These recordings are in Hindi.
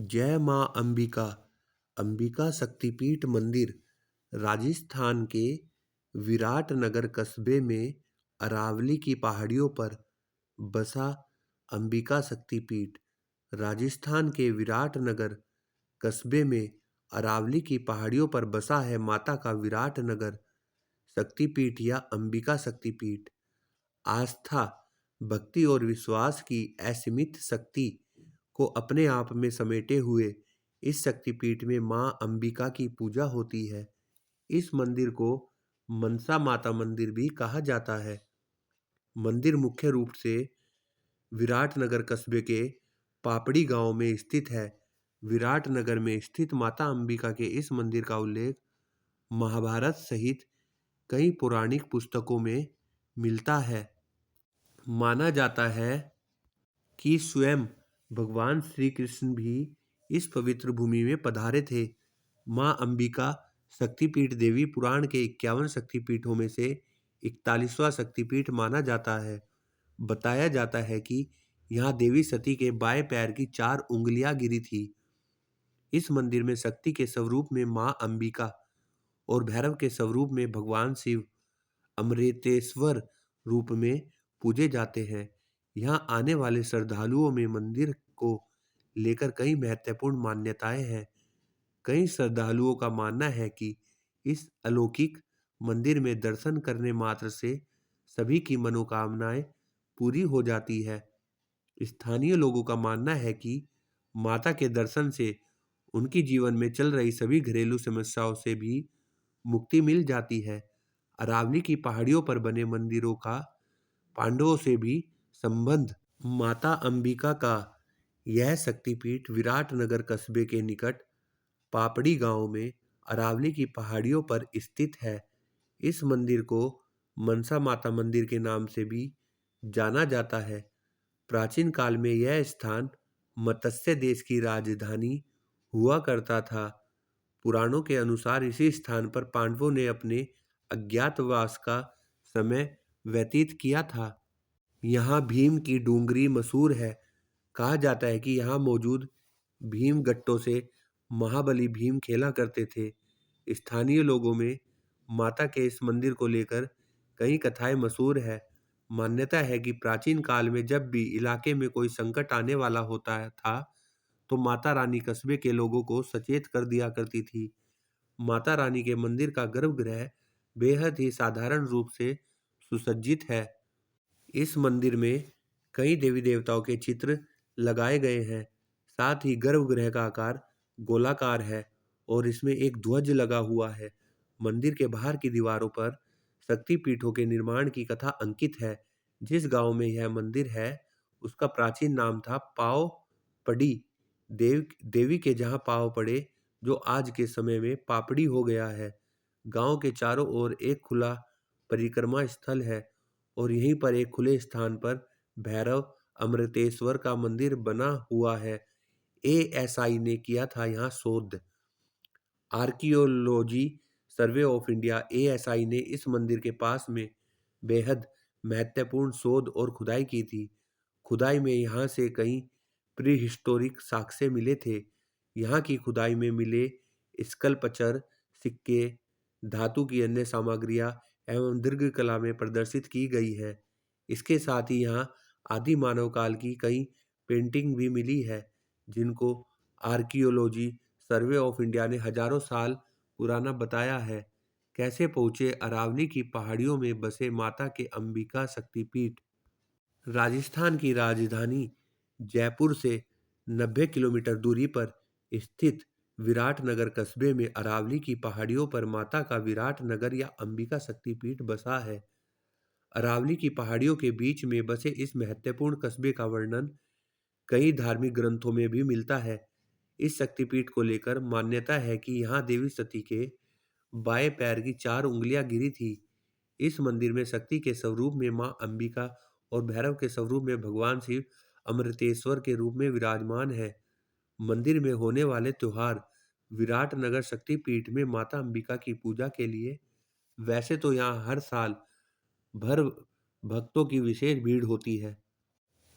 जय मां अंबिका। अंबिका शक्तिपीठ मंदिर राजस्थान के विराटनगर कस्बे में अरावली की पहाड़ियों पर बसा अंबिका शक्तिपीठ। राजस्थान के विराटनगर कस्बे में अरावली की पहाड़ियों पर बसा है माता का विराटनगर शक्तिपीठ या अंबिका शक्तिपीठ। आस्था, भक्ति और विश्वास की असीमित शक्ति को अपने आप में समेटे हुए इस शक्तिपीठ में मां अंबिका की पूजा होती है। इस मंदिर को मनसा माता मंदिर भी कहा जाता है। मंदिर मुख्य रूप से विराटनगर कस्बे के पापड़ी गांव में स्थित है। विराटनगर में स्थित माता अंबिका के इस मंदिर का उल्लेख महाभारत सहित कई पौराणिक पुस्तकों में मिलता है। माना जाता है कि स्वयं भगवान श्री कृष्ण भी इस पवित्र भूमि में पधारे थे। मां अंबिका शक्तिपीठ देवी पुराण के 51 शक्तिपीठों में से 41वां शक्तिपीठ माना जाता है। बताया जाता है कि यहाँ देवी सती के बाएं पैर की 4 उंगलियां गिरी थी। इस मंदिर में शक्ति के स्वरूप में मां अंबिका और भैरव के स्वरूप में भगवान शिव अमृतेश्वर रूप में पूजे जाते हैं। यहाँ आने वाले श्रद्धालुओं में मंदिर को लेकर कई महत्वपूर्ण मान्यताएं हैं। कई श्रद्धालुओं का मानना है कि इस अलौकिक मंदिर में दर्शन करने मात्र से सभी की मनोकामनाएं पूरी हो जाती है। स्थानीय लोगों का मानना है कि माता के दर्शन से उनकी जीवन में चल रही सभी घरेलू समस्याओं से भी मुक्ति मिल जाती है। अरावली की पहाड़ियों पर बने मंदिरों का पांडवों से भी संबंध। माता अंबिका का यह शक्तिपीठ विराटनगर कस्बे के निकट पापड़ी गांव में अरावली की पहाड़ियों पर स्थित है। इस मंदिर को मनसा माता मंदिर के नाम से भी जाना जाता है। प्राचीन काल में यह स्थान मत्स्य देश की राजधानी हुआ करता था। पुराणों के अनुसार इसी स्थान पर पांडवों ने अपने अज्ञातवास का समय व्यतीत किया था। यहाँ भीम की डूंगरी मशहूर है। कहा जाता है कि यहाँ मौजूद भीम गट्टों से महाबली भीम खेला करते थे। स्थानीय लोगों में माता के इस मंदिर को लेकर कई कथाएं मशहूर है। मान्यता है कि प्राचीन काल में जब भी इलाके में कोई संकट आने वाला होता था तो माता रानी कस्बे के लोगों को सचेत कर दिया करती थी। माता रानी के मंदिर का गर्भगृह बेहद ही साधारण रूप से सुसज्जित है। इस मंदिर में कई देवी देवताओं के चित्र लगाए गए हैं। साथ ही गर्भगृह का आकार गोलाकार है और इसमें एक ध्वज लगा हुआ है। मंदिर के बाहर की दीवारों पर शक्तिपीठों के निर्माण की कथा अंकित है। जिस गांव में यह मंदिर है उसका प्राचीन नाम था पाव पड़ी। देवी के जहां पाव पड़े, जो आज के समय में पापड़ी हो गया है। गांव के चारों ओर एक खुला परिक्रमा स्थल है और यहीं पर एक खुले स्थान पर भैरव अमृतेश्वर का मंदिर बना हुआ है। एएसआई ने किया था यहाँ शोध। Archaeology survey of India ASI ने इस मंदिर के पास में बेहद महत्वपूर्ण शोध और खुदाई की थी। खुदाई में यहाँ से कई प्री हिस्टोरिक साक्ष्य मिले थे। यहाँ की खुदाई में मिले स्कल्पचर, सिक्के, धातु की अन्य सामग्रियाँ एवं दीर्घ कला में प्रदर्शित की गई है। इसके साथ ही यहाँ आदि मानव काल की कई पेंटिंग भी मिली है, जिनको आर्कियोलॉजी सर्वे ऑफ इंडिया ने हजारों साल पुराना बताया है। कैसे पहुंचे अरावली की पहाड़ियों में बसे माता के अंबिका शक्तिपीठ। राजस्थान की राजधानी जयपुर से 90 किलोमीटर दूरी पर स्थित विराटनगर कस्बे में अरावली की पहाड़ियों पर माता का विराटनगर या अंबिका शक्तिपीठ बसा है। अरावली की पहाड़ियों के बीच में बसे इस महत्वपूर्ण कस्बे का वर्णन कई धार्मिक ग्रंथों में भी मिलता है। इस शक्तिपीठ को लेकर मान्यता है कि यहाँ देवी सती के बाएं पैर की 4 उंगलियां गिरी थी। इस मंदिर में शक्ति के स्वरूप में मां अंबिका और भैरव के स्वरूप में भगवान शिव अमृतेश्वर के रूप में विराजमान है। मंदिर में होने वाले त्योहार। विराटनगर शक्तिपीठ में माता अंबिका की पूजा के लिए वैसे तो यहाँ हर साल भर भक्तों की विशेष भीड़ होती है।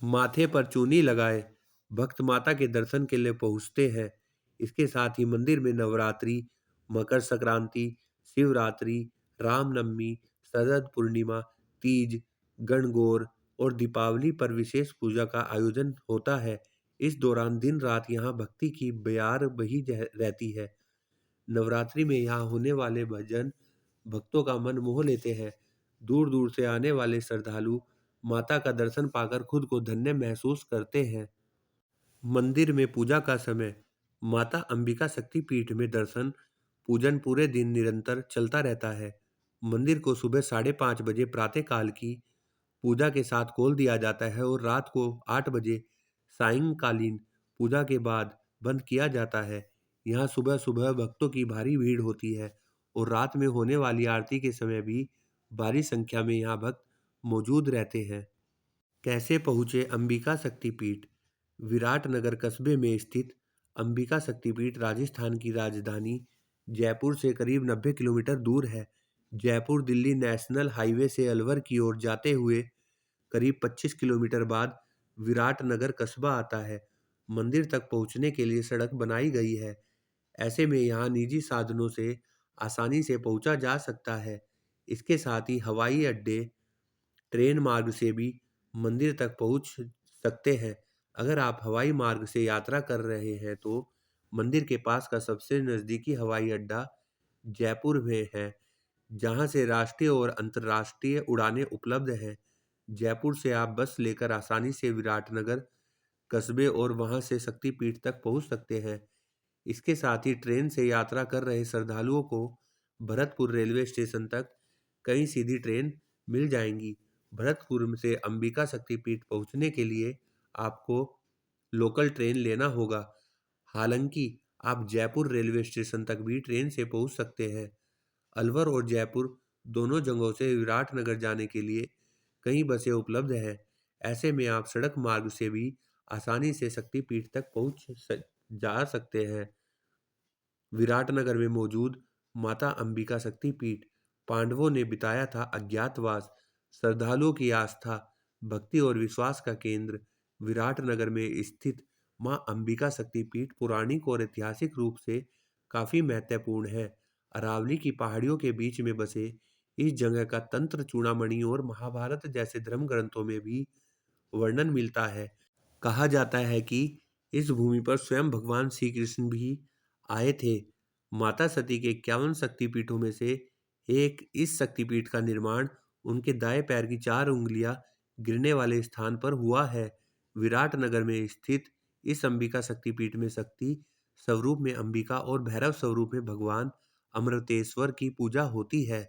माथे पर चूनी लगाए भक्त माता के दर्शन के लिए पहुंचते हैं। इसके साथ ही मंदिर में नवरात्रि, मकर संक्रांति, शिवरात्रि, रामनवमी, शरद पूर्णिमा, तीज, गणगौर और दीपावली पर विशेष पूजा का आयोजन होता है। इस दौरान दिन रात यहाँ भक्ति की बयार बही रहती है। नवरात्रि में यहाँ होने वाले भजन भक्तों का मन मोह लेते हैं। दूर दूर से आने वाले श्रद्धालु माता का दर्शन पाकर खुद को धन्य महसूस करते हैं। मंदिर में पूजा का समय। माता अंबिका शक्तिपीठ में दर्शन पूजन पूरे दिन निरंतर चलता रहता है। मंदिर को सुबह 5:30 बजे प्रातःकाल की पूजा के साथ खोल दिया जाता है और रात को 8 बजे सायंकालीन पूजा के बाद बंद किया जाता है। यहाँ सुबह सुबह भक्तों की भारी भीड़ होती है और रात में होने वाली आरती के समय भी भारी संख्या में यहाँ भक्त मौजूद रहते हैं। कैसे पहुँचे अंबिका शक्तिपीठ? विराटनगर कस्बे में स्थित अंबिका शक्तिपीठ राजस्थान की राजधानी जयपुर से करीब 90 किलोमीटर दूर है। जयपुर दिल्ली नेशनल हाईवे से अलवर की ओर जाते हुए करीब 25 किलोमीटर बाद विराटनगर कस्बा आता है। मंदिर तक पहुंचने के लिए सड़क बनाई गई है। ऐसे में यहाँ निजी साधनों से आसानी से पहुंचा जा सकता है। इसके साथ ही हवाई अड्डे, ट्रेन मार्ग से भी मंदिर तक पहुंच सकते हैं। अगर आप हवाई मार्ग से यात्रा कर रहे हैं तो मंदिर के पास का सबसे नज़दीकी हवाई अड्डा जयपुर में है, जहां से राष्ट्रीय और अंतर्राष्ट्रीय उड़ानें उपलब्ध हैं। जयपुर से आप बस लेकर आसानी से विराटनगर कस्बे और वहां से शक्तिपीठ तक पहुंच सकते हैं। इसके साथ ही ट्रेन से यात्रा कर रहे श्रद्धालुओं को भरतपुर रेलवे स्टेशन तक कई सीधी ट्रेन मिल जाएंगी। भरतपुर से अंबिका शक्तिपीठ पहुंचने के लिए आपको लोकल ट्रेन लेना होगा। हालांकि आप जयपुर रेलवे स्टेशन तक भी ट्रेन से पहुंच सकते हैं। अलवर और जयपुर दोनों जगहों से विराटनगर जाने के लिए कई बसें उपलब्ध हैं। ऐसे में आप सड़क मार्ग से भी आसानी से शक्तिपीठ तक जा सकते हैं। विराटनगर में मौजूद माता अंबिका शक्तिपीठ पांडवों ने बिताया था अज्ञातवास। श्रद्धालुओं की आस्था, भक्ति और विश्वास का केंद्र विराटनगर में स्थित मां अंबिका शक्तिपीठ पौराणिक और ऐतिहासिक रूप से काफी महत्वपूर्ण है। अरावली की पहाड़ियों के बीच में बसे इस जगह का तंत्र चूड़ामणि और महाभारत जैसे धर्म ग्रंथों में भी वर्णन मिलता है। कहा जाता है कि इस भूमि पर स्वयं भगवान श्री कृष्ण भी आए थे। माता सती के 51 शक्तिपीठों में से एक इस शक्तिपीठ का निर्माण उनके दाएं पैर की 4 उंगलियां गिरने वाले स्थान पर हुआ है। विराटनगर में स्थित इस अंबिका शक्तिपीठ में शक्ति स्वरूप में अंबिका और भैरव स्वरूप में भगवान अमृतेश्वर की पूजा होती है।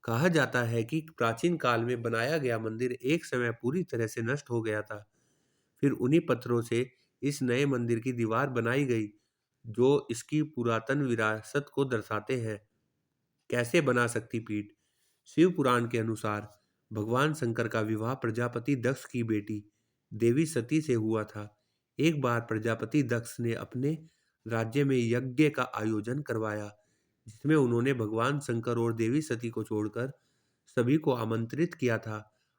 कहा जाता है कि प्राचीन काल में बनाया गया मंदिर एक समय पूरी तरह से नष्ट हो गया था। फिर उन्हीं पत्थरों से इस नए मंदिर की दीवार बनाई गई, जो इसकी पुरातन विरासत को दर्शाते हैं। कैसे बना शक्तिपीठ? शिव पुराण के अनुसार भगवान शंकर का विवाह प्रजापति दक्ष की बेटी देवी सती से हुआ था। एक बार प्रजापति दक्ष ने अपने राज्य में यज्ञ का आयोजन करवाया, जिसमें उन्होंने भगवान शंकर और देवी सती को छोड़कर सभी को आमंत्रित किया था।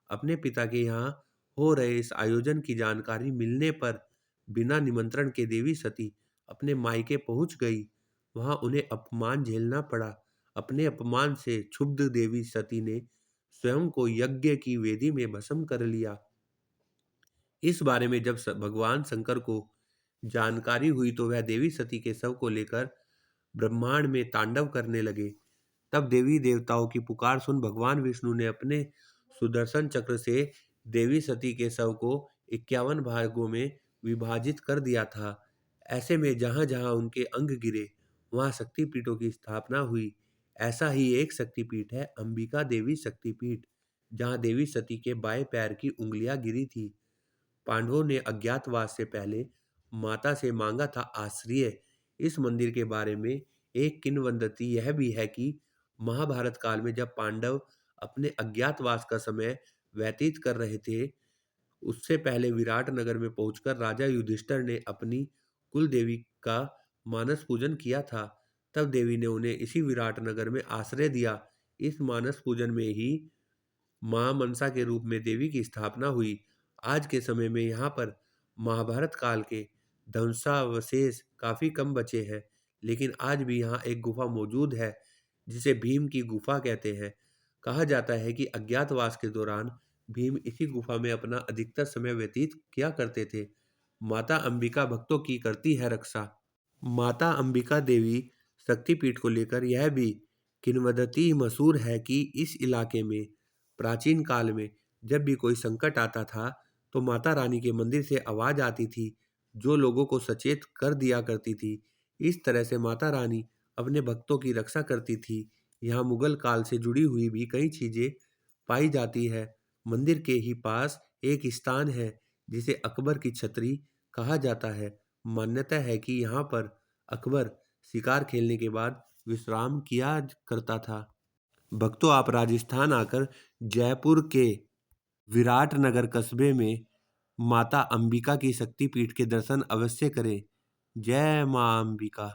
अपने पिता के यहाँ हो रहे इस आयोजन की जानकारी मिलने पर बिना निमंत्रण के देवी सती अपने मायके पहुंच गई। वहां उन्हें अपमान झेलना पड़ा। अपने अपमान से क्षुब्ध देवी सती ने स्वयं को यज्ञ की वेदी में भस्म कर लिया। इस बारे में जब भगवान शंकर को जानकारी हुई तो वह देवी सती के शव को लेकर ब्रह्मांड में तांडव करने लगे। तब देवी देवताओं की पुकार सुन भगवान विष्णु ने अपने सुदर्शन चक्र से देवी सती के शव को 51 भागों में विभाजित कर दिया था। ऐसे में जहां जहां उनके अंग गिरे वहां शक्तिपीठों की स्थापना हुई। ऐसा ही एक शक्तिपीठ है अंबिका देवी शक्तिपीठ, जहां देवी सती के बाएं पैर की उंगलियां गिरी थी। पांडवों ने अज्ञातवास से पहले माता से मांगा था आश्रय। इस मंदिर के बारे में एक किंवदंती यह भी है कि महाभारत काल में जब पांडव अपने अज्ञातवास का समय व्यतीत कर रहे थे, उससे पहले विराटनगर में पहुंचकर राजा युधिष्ठिर ने अपनी कुल देवी का मानस पूजन किया था। तब देवी ने उन्हें इसी विराटनगर में आश्रय दिया। इस मानस पूजन में ही मां मनसा के रूप में देवी की स्थापना हुई। आज के समय में यहाँ पर महाभारत काल के ध्वंसावशेष काफ़ी कम बचे हैं, लेकिन आज भी यहाँ एक गुफा मौजूद है, जिसे भीम की गुफा कहते हैं। कहा जाता है कि अज्ञातवास के दौरान भीम इसी गुफा में अपना अधिकतर समय व्यतीत किया करते थे। माता अंबिका भक्तों की करती है रक्षा। माता अंबिका देवी शक्तिपीठ को लेकर यह भी किंवदंती मशहूर है कि इस इलाके में प्राचीन काल में जब भी कोई संकट आता था, तो माता रानी के मंदिर से आवाज आती थी, जो लोगों को सचेत कर दिया करती थी। इस तरह से माता रानी अपने भक्तों की रक्षा करती थी। यहाँ मुगल काल से जुड़ी हुई भी कई चीजें पाई जाती है। मंदिर के ही पास एक स्थान है, जिसे अकबर की छतरी कहा जाता है। मान्यता है कि यहाँ पर अकबर शिकार खेलने के बाद विश्राम किया करता था। भक्तों, आप राजस्थान आकर जयपुर के विराट नगर कस्बे में माता अंबिका की शक्तिपीठ के दर्शन अवश्य करें। जय मां अंबिका।